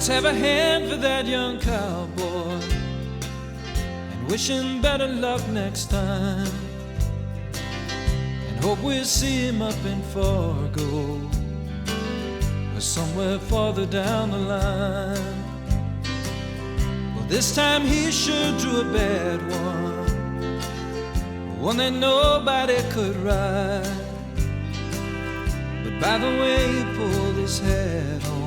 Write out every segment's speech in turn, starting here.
let's have a hand for that young cowboy and wish him better luck next time, and hope we'll see him up in Fargo or somewhere farther down the line. Well, this time he sure drew a bad one that nobody could ride. But by the way he pulled his hat on,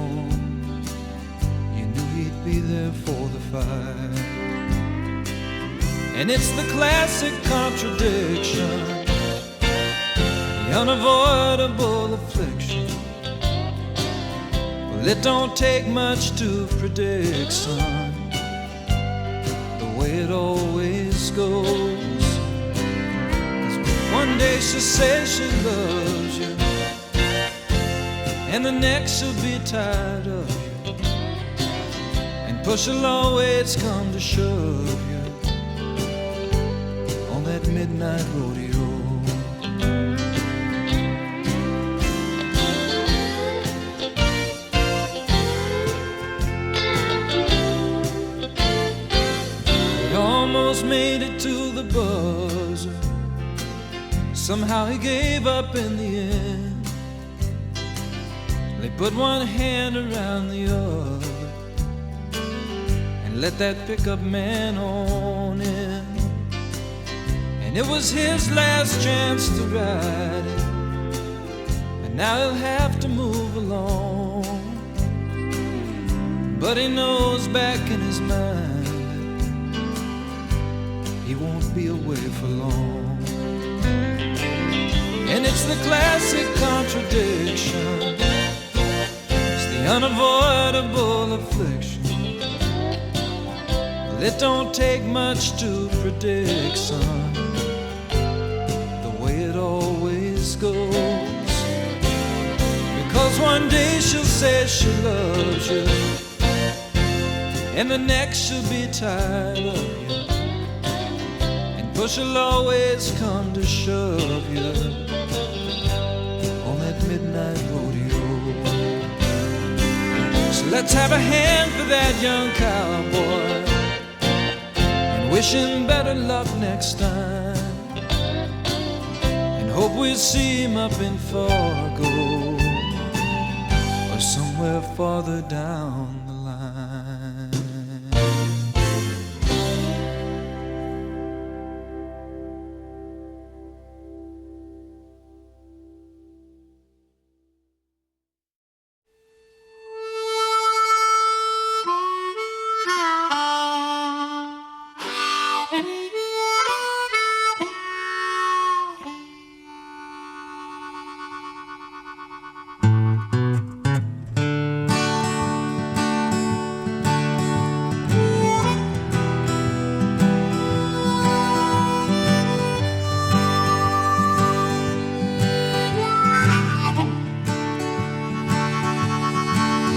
you knew he'd be there for the fight. And it's the classic contradiction, the unavoidable affliction. Well, it don't take much to predict, son, the way it always goes. One day she'll say she loves you, and the next she'll be tired of you, and push will always come to shove you on that midnight rodeo. He almost made it to the buzzer. Somehow he gave up in the end. They put one hand around the other and let that pickup man on in. And it was his last chance to ride it, and now he'll have to move along. But he knows back in his mind he won't be away for long. And it's the classic contradiction, it's the unavoidable affliction. Well, it don't take much to predict, son, the way it always goes. Because one day she'll say she loves you, and the next she'll be tired of you, and push will always come to shove you on that midnight rodeo. So let's have a hand for that young cowboy and wish him better luck next time, and hope we'll see him up in Fargo or somewhere farther down the line.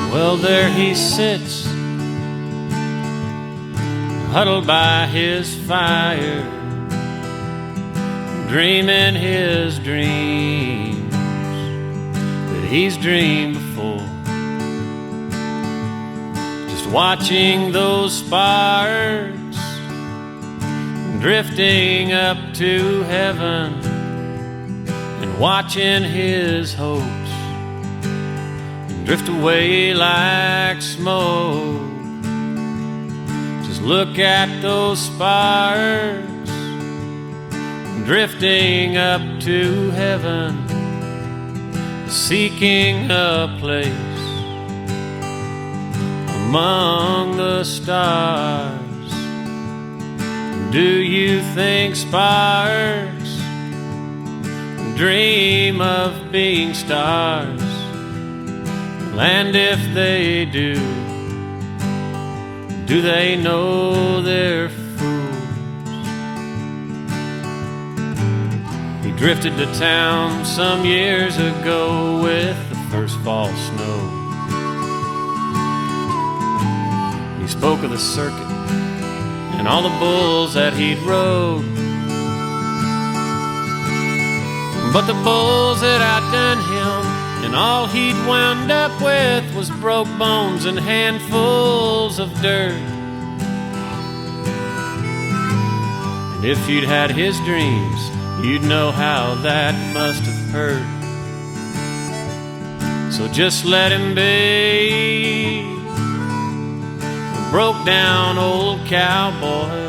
Well, there he sits, huddled by his fire, dreaming his dreams that he's dreamed before. Just watching those sparks drifting up to heaven, and watching his hopes drift away like smoke. Just look at those sparks drifting up to heaven, seeking a place among the stars. Do you think sparks dream of being stars? And if they do they know they're fools? He drifted to town some years ago with the first fall snow. He spoke of the circuit and all the bulls that he'd rode, but the bulls that outdone him and all he'd wound up with was broke bones and handfuls of dirt. And if you'd had his dreams, you'd know how that must have hurt. So just let him be a broke down old cowboy.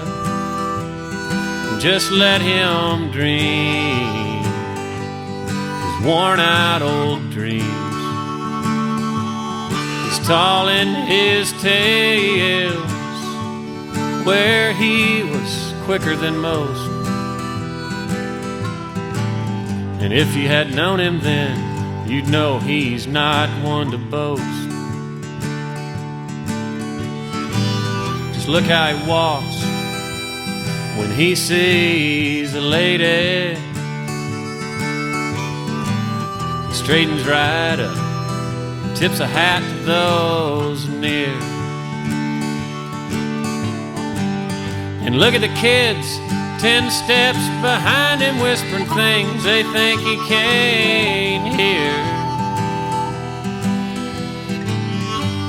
Just let him dream his worn out old dreams. He's tall in his tales, where he was quicker than most. And if you had known him then, you'd know he's not one to boast. Just look how he walks when he sees a lady. He straightens right up, tips a hat to those near. And look at the kids 10 steps behind him, whispering things they think he can't hear.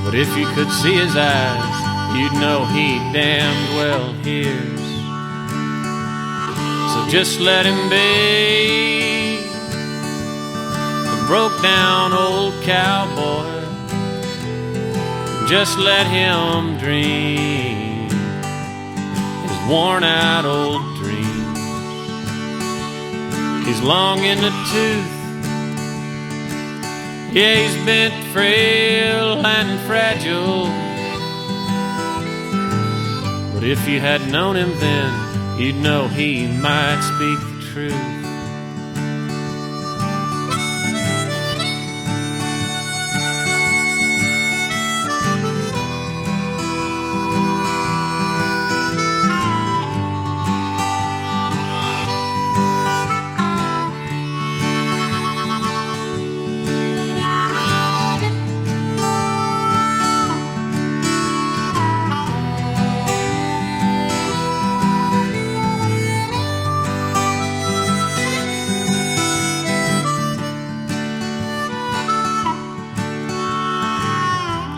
But if you could see his eyes, you'd know he damned well hears. So just let him be a broke down old cowboy. Just let him dream his worn out old dreams. He's long in the tooth, yeah, he's bent, frail and fragile. But if you had known him then, you'd know he might speak the truth.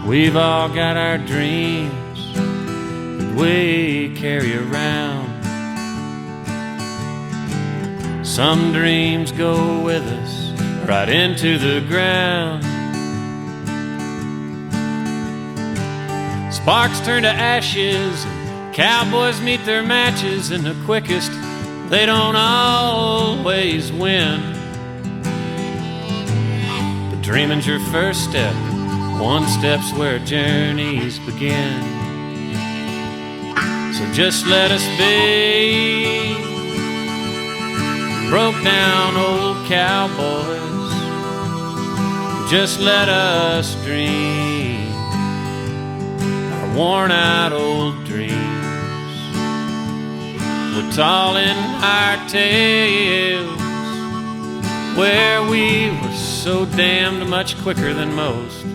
We've all got our dreams that we carry around. Some dreams go with us right into the ground. Sparks turn to ashes, and cowboys meet their matches, and the quickest, they don't always win. But dreaming's your first step. One step's where journeys begin. So just let us be broke down old cowboys. Just let us dream our worn out old dreams. We're tall in our tales, where we were so damned much quicker than most.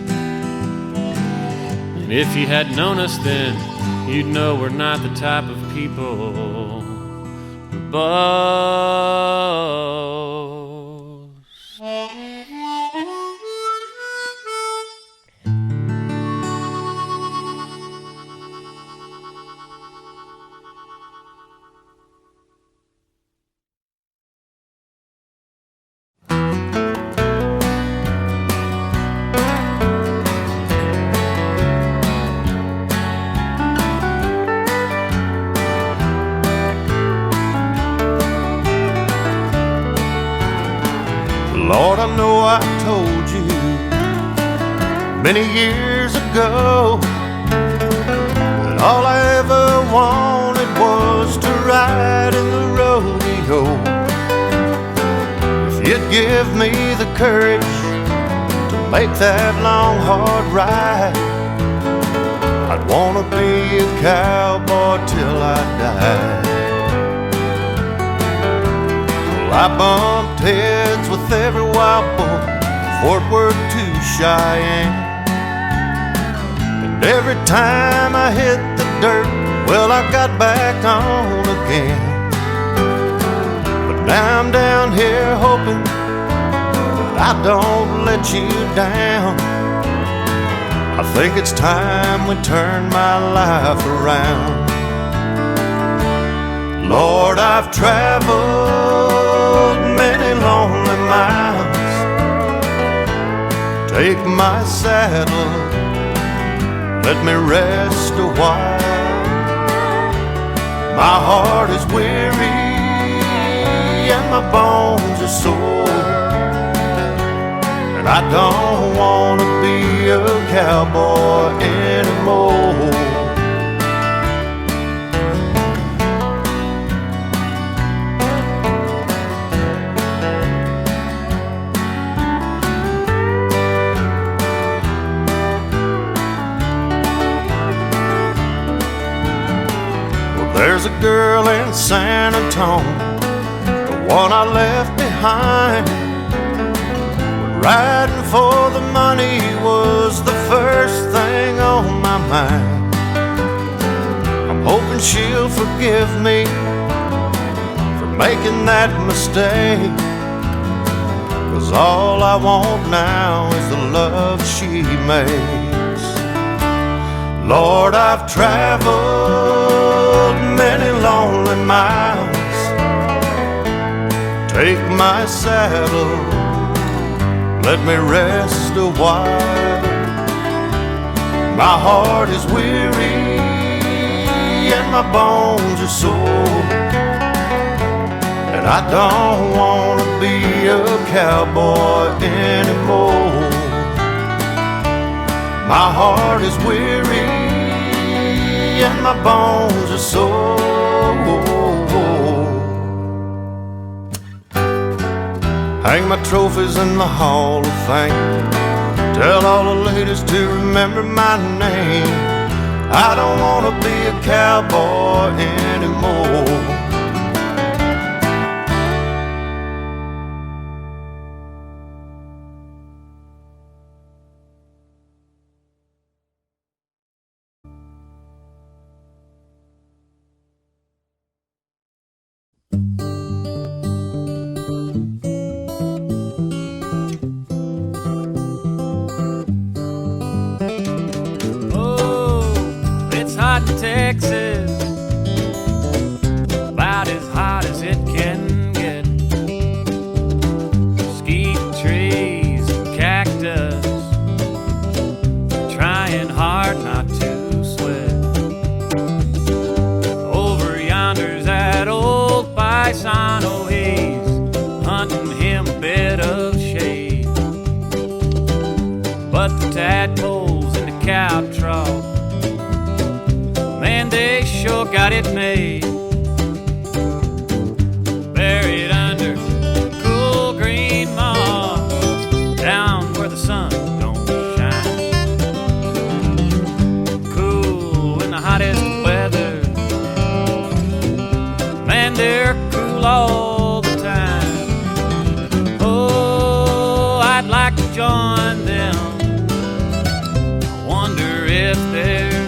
And if you had known us then, you'd know we're not the type of people who boast. Lord, I know I told you many years ago that all I ever wanted was to ride in the rodeo. If you'd give me the courage to make that long, hard ride, I'd want to be a cowboy till I die. I bumped heads with every wild bull from Fort Worth to Cheyenne, and every time I hit the dirt, well, I got back on again. But now I'm down here hoping I don't let you down. I think it's time we turn my life around. Lord, I've traveled many lonely miles. Take my saddle, let me rest a while. My heart is weary and my bones are sore, and I don't want to be a cowboy anymore. Well, there's a girl in San Antonio, the one I left behind. Riding for the money was the first thing on my mind. I'm hoping she'll forgive me for making that mistake, 'cause all I want now is the love she makes. Lord, I've traveled many lonely miles. Take my saddle, let me rest a while. My heart is weary and my bones are sore, and I don't want to be a cowboy anymore. My heart is weary and my bones are sore. Hang my trophies in the Hall of Fame. Tell all the ladies to remember my name. I don't want to be a cowboy anymore. Texas, about as hot as it can get. Mesquite trees and cactus, trying hard not to sweat. Over yonder's that old paisano, he's hunting him a bit of shade. But the tadpoles in the cow trough, man, they sure got it made. Buried under cool green moss, down where the sun don't shine. Cool in the hottest weather, man, they're cool all the time. Oh, I'd like to join them. I wonder if there's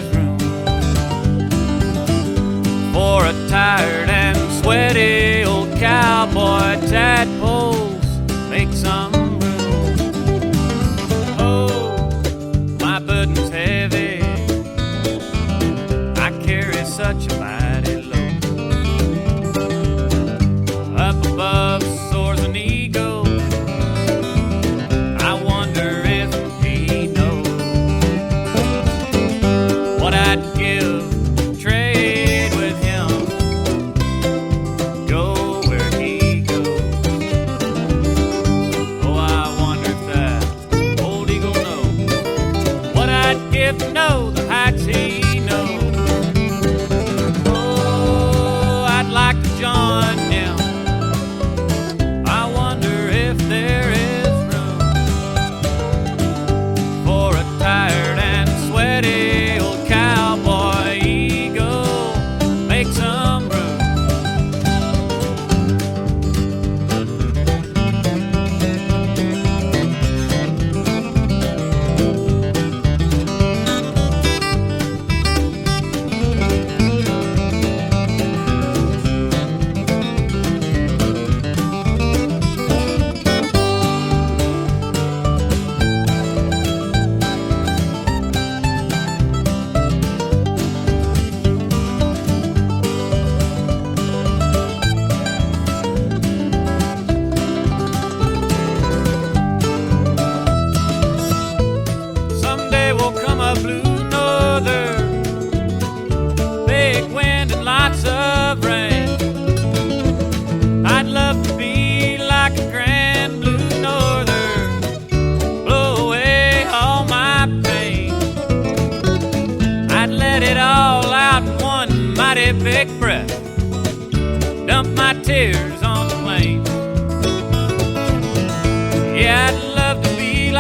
for a tired and sweaty old cowboy. Tadpoles, make some room. Oh, my burden's heavy, I carry such a mighty load. Up above soars an eagle, I wonder if he knows what I'd give, trade with him, go where he goes.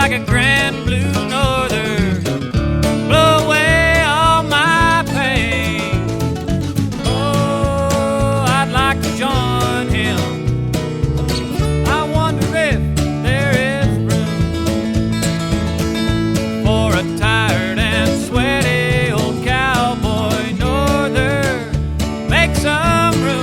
like a grand blue norther, blow away all my pain. Oh, I'd like to join him. I wonder if there is room for a tired and sweaty old cowboy norther. Make some room.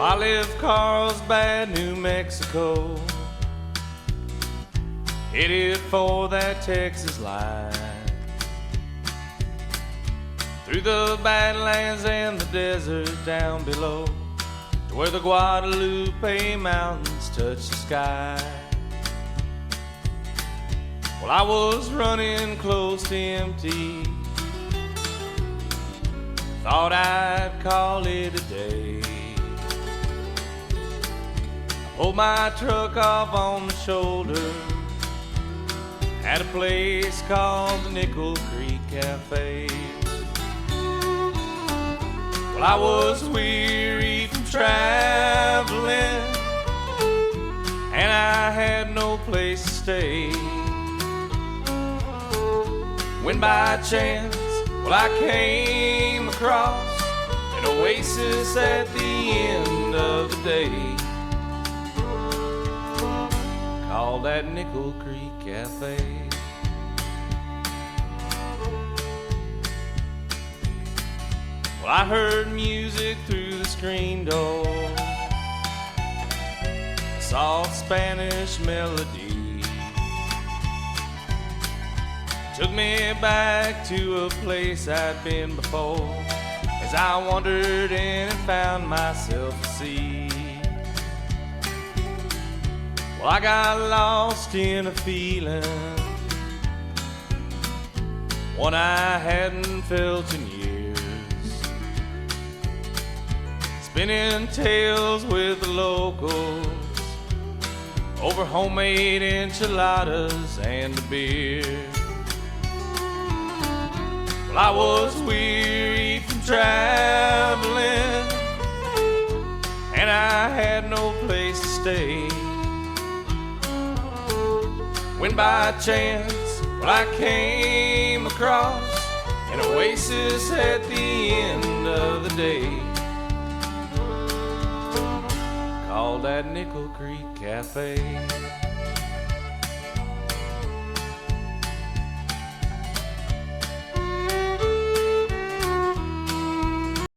I left Carlsbad, New Mexico, headed for that Texas line, through the Badlands and the desert down below, to where the Guadalupe Mountains touch the sky. Well, I was running close to empty, thought I'd call it a day. Pulled my truck off on the shoulder at a place called the Nickel Creek Cafe. Well, I was weary from traveling, and I had no place to stay, when by chance, well, I came across an oasis at the end of the day, called that Nickel Creek Cafe. Well, I heard music through the screen door, a soft Spanish melody took me back to a place I'd been before, as I wandered in and found myself a seat. Well, I got lost in a feeling, one I hadn't felt in years, spinning tales with the locals over homemade enchiladas and a beer. Well, I was weary from traveling, and I had no place to stay, when by chance, well, I came across an oasis at the end of the day, called that Nickel Creek Cafe.